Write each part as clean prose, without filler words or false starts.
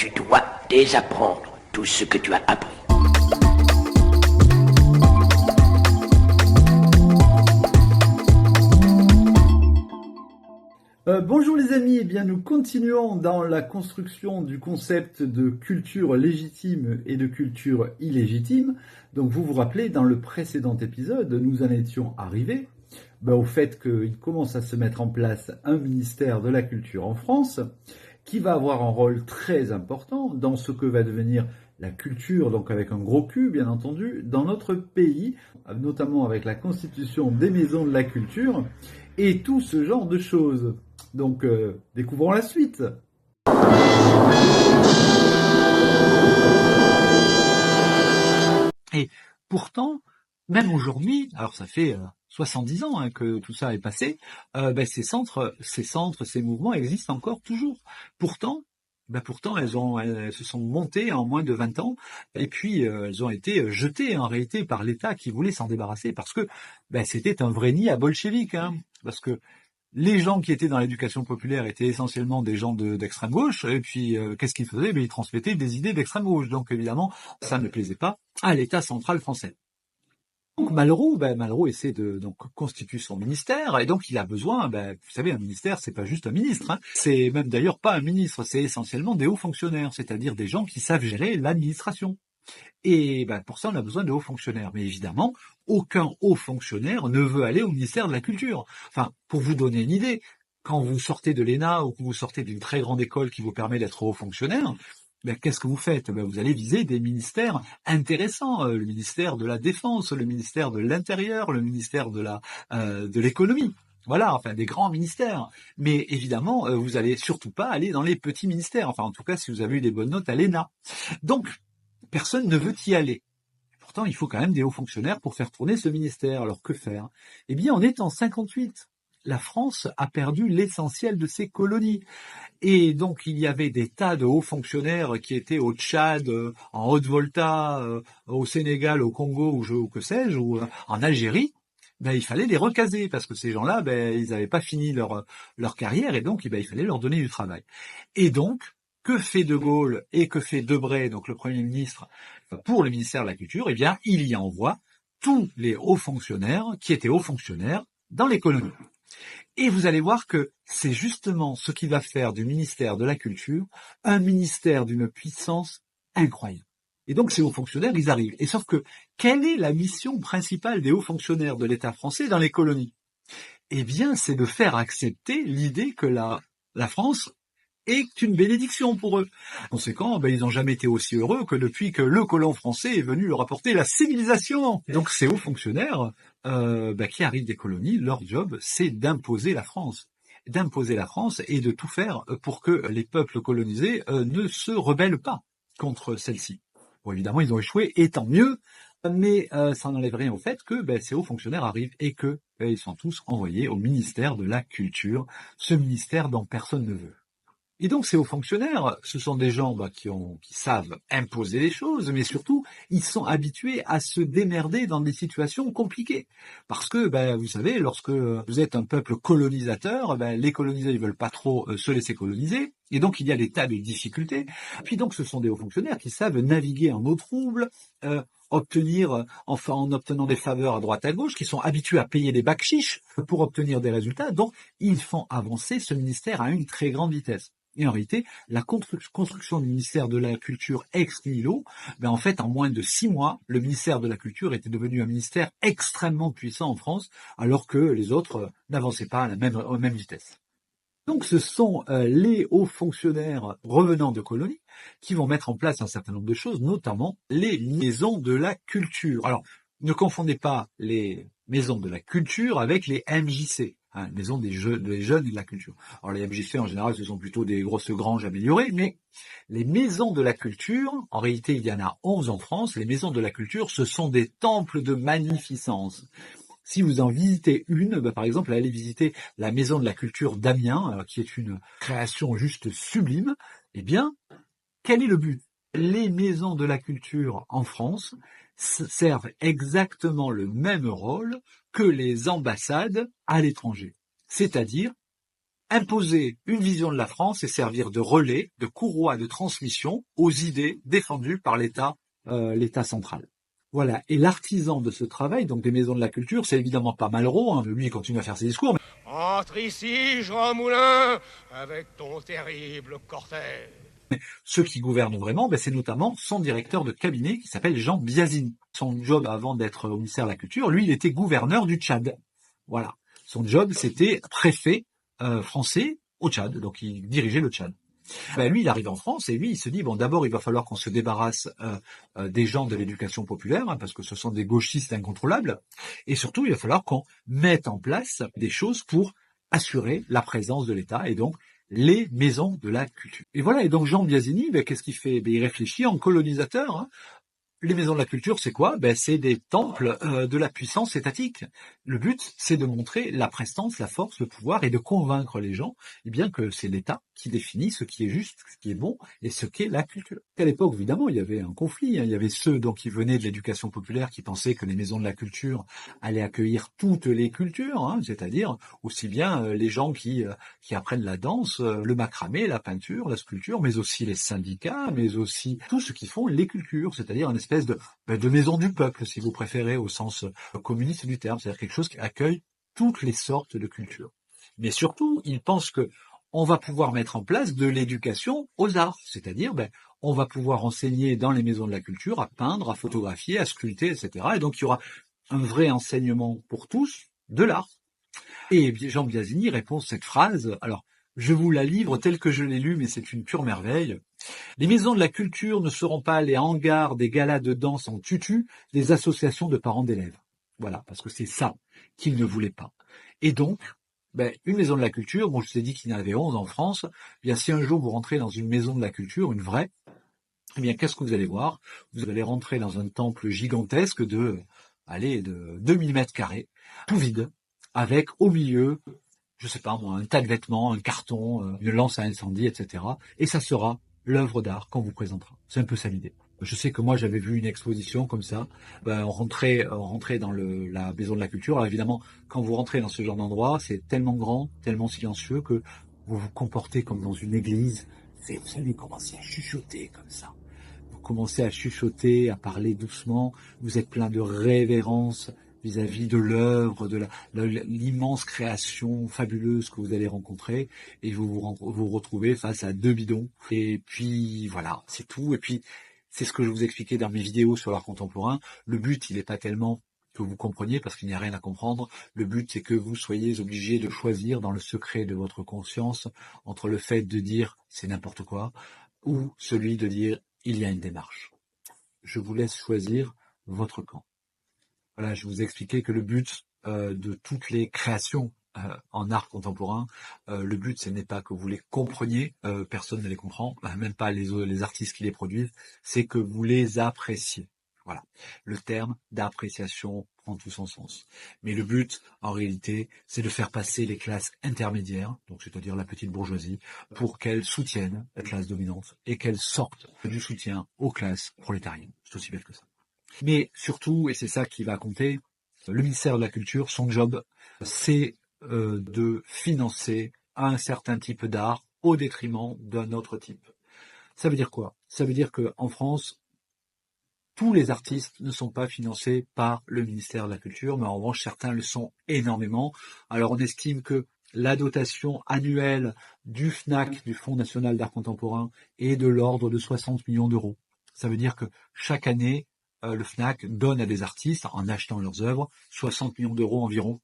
tu dois désapprendre tout ce que tu as appris. Bonjour les amis, eh bien nous continuons dans la construction du concept de culture légitime et de culture illégitime. Donc vous vous rappelez, dans le précédent épisode, nous en étions arrivés au fait qu'il commence à se mettre en place un ministère de la culture en France qui va avoir un rôle très important dans ce que va devenir la culture, donc avec un gros Q bien entendu, dans notre pays, notamment avec la constitution des maisons de la culture et tout ce genre de choses. Donc, découvrons la suite. Et pourtant, même aujourd'hui, alors ça fait 70 ans que tout ça est passé, ces centres, ces mouvements existent encore toujours. Pourtant, elles se sont montées en moins de 20 ans, et puis elles ont été jetées en réalité par l'État qui voulait s'en débarrasser, parce que c'était un vrai nid à bolcheviques, parce que les gens qui étaient dans l'éducation populaire étaient essentiellement des gens d'extrême gauche, et puis qu'est-ce qu'ils faisaient? Ils transmettaient des idées d'extrême gauche, donc évidemment, ça ne plaisait pas à l'État central français. Donc Malraux essaie de constituer son ministère, et donc il a besoin, vous savez, un ministère, c'est pas juste un ministre, c'est même d'ailleurs pas un ministre, c'est essentiellement des hauts fonctionnaires, c'est-à-dire des gens qui savent gérer l'administration. Et pour ça, on a besoin de hauts fonctionnaires. Mais évidemment, aucun haut fonctionnaire ne veut aller au ministère de la Culture. Enfin, pour vous donner une idée, quand vous sortez de l'ENA ou que vous sortez d'une très grande école qui vous permet d'être haut fonctionnaire, qu'est-ce que vous faites? Vous allez viser des ministères intéressants, le ministère de la Défense, le ministère de l'Intérieur, le ministère de l'économie. Voilà, enfin des grands ministères. Mais évidemment, vous allez surtout pas aller dans les petits ministères. Enfin, en tout cas, si vous avez eu des bonnes notes à l'ENA. Donc, personne ne veut y aller. Pourtant, il faut quand même des hauts fonctionnaires pour faire tourner ce ministère. Alors que faire? Eh bien, on est en 58. La France a perdu l'essentiel de ses colonies. Et donc, il y avait des tas de hauts fonctionnaires qui étaient au Tchad, en Haute-Volta, au Sénégal, au Congo, ou que sais-je, ou en Algérie. Il fallait les recaser, parce que ces gens-là, ils n'avaient pas fini leur carrière, et donc il fallait leur donner du travail. Et donc, que fait De Gaulle et que fait Debré, donc le Premier ministre, pour le ministère de la Culture? Eh bien, il y envoie tous les hauts fonctionnaires qui étaient hauts fonctionnaires dans les colonies. Et vous allez voir que c'est justement ce qui va faire du ministère de la Culture un ministère d'une puissance incroyable. Et donc ces hauts fonctionnaires, ils arrivent. Et sauf que, quelle est la mission principale des hauts fonctionnaires de l'État français dans les colonies? Eh bien, c'est de faire accepter l'idée que la France est une bénédiction pour eux. Conséquent, ils n'ont jamais été aussi heureux que depuis que le colon français est venu leur apporter la civilisation. Donc ces hauts fonctionnaires qui arrivent des colonies, leur job, c'est d'imposer la France. D'imposer la France et de tout faire pour que les peuples colonisés ne se rebellent pas contre celle-ci. Bon, évidemment, ils ont échoué, et tant mieux, mais ça n'enlève rien au fait que ces hauts fonctionnaires arrivent et que ils sont tous envoyés au ministère de la Culture, ce ministère dont personne ne veut. Et donc ces hauts fonctionnaires, ce sont des gens qui savent imposer les choses, mais surtout, ils sont habitués à se démerder dans des situations compliquées. Parce que, vous savez, lorsque vous êtes un peuple colonisateur, les colonisés ils veulent pas trop se laisser coloniser, et donc il y a des tas de difficultés. Puis donc ce sont des hauts fonctionnaires qui savent naviguer en eau trouble, en obtenant des faveurs à droite à gauche, qui sont habitués à payer des bakchiches pour obtenir des résultats. Donc ils font avancer ce ministère à une très grande vitesse. Et en réalité, la construction du ministère de la Culture ex nihilo, en fait, en moins de 6 mois, le ministère de la Culture était devenu un ministère extrêmement puissant en France, alors que les autres n'avançaient pas à la même vitesse. Donc ce sont les hauts fonctionnaires revenant de colonies qui vont mettre en place un certain nombre de choses, notamment les maisons de la culture. Alors, ne confondez pas les maisons de la culture avec les MJC. Maison des jeunes et de la culture. Alors les MJC en général ce sont plutôt des grosses granges améliorées, mais les maisons de la culture, en réalité il y en a 11 en France, les maisons de la culture ce sont des temples de magnificence. Si vous en visitez une, par exemple allez visiter la maison de la culture d'Amiens, qui est une création juste sublime, eh bien, quel est le but? Les maisons de la culture en France servent exactement le même rôle que les ambassades à l'étranger. C'est-à-dire imposer une vision de la France et servir de relais, de courroie de transmission aux idées défendues par l'État central. Voilà. Et l'artisan de ce travail, donc des maisons de la culture, c'est évidemment pas Malraux, hein. Lui, il continue à faire ses discours. Entre ici, Jean Moulin, avec ton terrible cortège. Ceux qui gouvernent vraiment, c'est notamment son directeur de cabinet qui s'appelle Jean Biazini. Son job avant d'être au ministère de la Culture, lui, il était gouverneur du Tchad. Voilà. Son job, c'était préfet français au Tchad, donc il dirigeait le Tchad. Lui, il arrive en France et lui, il se dit, bon, d'abord, il va falloir qu'on se débarrasse des gens de l'éducation populaire, hein, parce que ce sont des gauchistes incontrôlables, et surtout, il va falloir qu'on mette en place des choses pour assurer la présence de l'État, et donc les maisons de la culture. Et voilà, et donc Jean Biazini, qu'est-ce qu'il fait? Il réfléchit en colonisateur, hein. Les maisons de la culture, c'est quoi? C'est des temples de la puissance étatique. Le but, c'est de montrer la prestance, la force, le pouvoir et de convaincre les gens que c'est l'État qui définit ce qui est juste, ce qui est bon et ce qu'est la culture. À l'époque, évidemment, il y avait un conflit. Il y avait ceux qui venaient de l'éducation populaire qui pensaient que les maisons de la culture allaient accueillir toutes les cultures, hein, c'est-à-dire aussi bien les gens qui apprennent la danse, le macramé, la peinture, la sculpture, mais aussi les syndicats, mais aussi tout ce qui font les cultures, c'est-à-dire une espèce de maison du peuple, si vous préférez, au sens communiste du terme, c'est-à-dire quelque chose qui accueille toutes les sortes de cultures. Mais surtout, ils pensent que on va pouvoir mettre en place de l'éducation aux arts, c'est-à-dire on va pouvoir enseigner dans les maisons de la culture à peindre, à photographier, à sculpter, etc. Et donc il y aura un vrai enseignement pour tous de l'art. Et Jean Biazini répond cette phrase, alors je vous la livre telle que je l'ai lue, mais c'est une pure merveille. Les maisons de la culture ne seront pas les hangars des galas de danse en tutu des associations de parents d'élèves. Voilà, parce que c'est ça qu'il ne voulait pas. Et donc, une maison de la culture, je vous ai dit qu'il y en avait 11 en France, si un jour vous rentrez dans une maison de la culture, une vraie, qu'est-ce que vous allez voir? Vous allez rentrer dans un temple gigantesque de 2000 mètres carrés, tout vide, avec au milieu, je sais pas moi, un tas de vêtements, un carton, une lance à incendie, etc. Et ça sera l'œuvre d'art qu'on vous présentera. C'est un peu ça l'idée. Je sais que moi j'avais vu une exposition comme ça. On rentrait dans la maison de la culture. Alors évidemment, quand vous rentrez dans ce genre d'endroit, c'est tellement grand, tellement silencieux que vous vous comportez comme dans une église. Vous allez commencer à chuchoter comme ça. Vous commencez à chuchoter, à parler doucement. Vous êtes plein de révérence vis-à-vis de l'œuvre, de l'immense création fabuleuse que vous allez rencontrer, et vous retrouvez face à 2 bidons. Et puis voilà, c'est tout. Et puis c'est ce que je vous expliquais dans mes vidéos sur l'art contemporain. Le but, il n'est pas tellement que vous compreniez, parce qu'il n'y a rien à comprendre. Le but, c'est que vous soyez obligés de choisir dans le secret de votre conscience entre le fait de dire c'est n'importe quoi, ou celui de dire il y a une démarche. Je vous laisse choisir votre camp. Voilà, je vous ai expliqué que le but de toutes les créations en art contemporain, le but ce n'est pas que vous les compreniez, personne ne les comprend, même pas les artistes qui les produisent, c'est que vous les appréciez. Voilà, le terme d'appréciation prend tout son sens. Mais le but, en réalité, c'est de faire passer les classes intermédiaires, donc c'est-à-dire la petite bourgeoisie, pour qu'elles soutiennent la classe dominante et qu'elles sortent du soutien aux classes prolétariennes. C'est aussi bête que ça. Mais surtout, et c'est ça qui va compter, le ministère de la Culture, son job, c'est de financer un certain type d'art au détriment d'un autre type. Ça veut dire quoi? Ça veut dire qu'en France, tous les artistes ne sont pas financés par le ministère de la Culture, mais en revanche, certains le sont énormément. Alors on estime que la dotation annuelle du FNAC, du Fonds national d'art contemporain, est de l'ordre de 60 millions d'euros. Ça veut dire que chaque année, le FNAC donne à des artistes, en achetant leurs œuvres, 60 millions d'euros environ.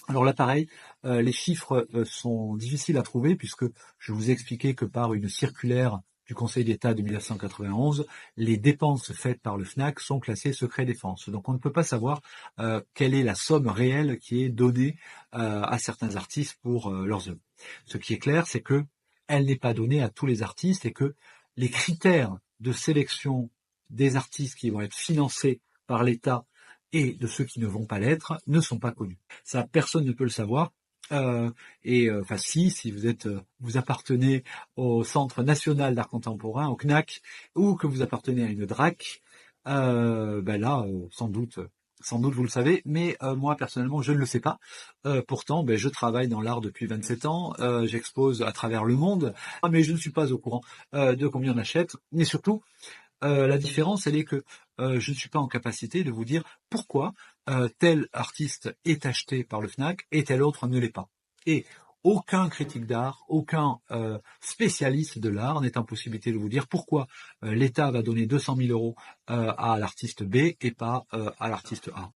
Alors là, pareil, les chiffres sont difficiles à trouver, puisque je vous ai expliqué que par une circulaire du Conseil d'État de 1991, les dépenses faites par le FNAC sont classées secret défense. Donc on ne peut pas savoir quelle est la somme réelle qui est donnée à certains artistes pour leurs œuvres. Ce qui est clair, c'est que elle n'est pas donnée à tous les artistes et que les critères de sélection des artistes qui vont être financés par l'État et de ceux qui ne vont pas l'être ne sont pas connus. Ça, personne ne peut le savoir. Si vous appartenez au Centre national d'art contemporain, au CNAC, ou que vous appartenez à une DRAC, sans doute Sans doute vous le savez, mais moi personnellement je ne le sais pas. Pourtant, je travaille dans l'art depuis 27 ans, j'expose à travers le monde, mais je ne suis pas au courant de combien on achète. Mais surtout, la différence, elle est que je ne suis pas en capacité de vous dire pourquoi tel artiste est acheté par le Fnac et tel autre ne l'est pas. Et aucun critique d'art, aucun spécialiste de l'art n'est en possibilité de vous dire pourquoi l'État va donner 200 000 € à l'artiste B et pas à l'artiste A.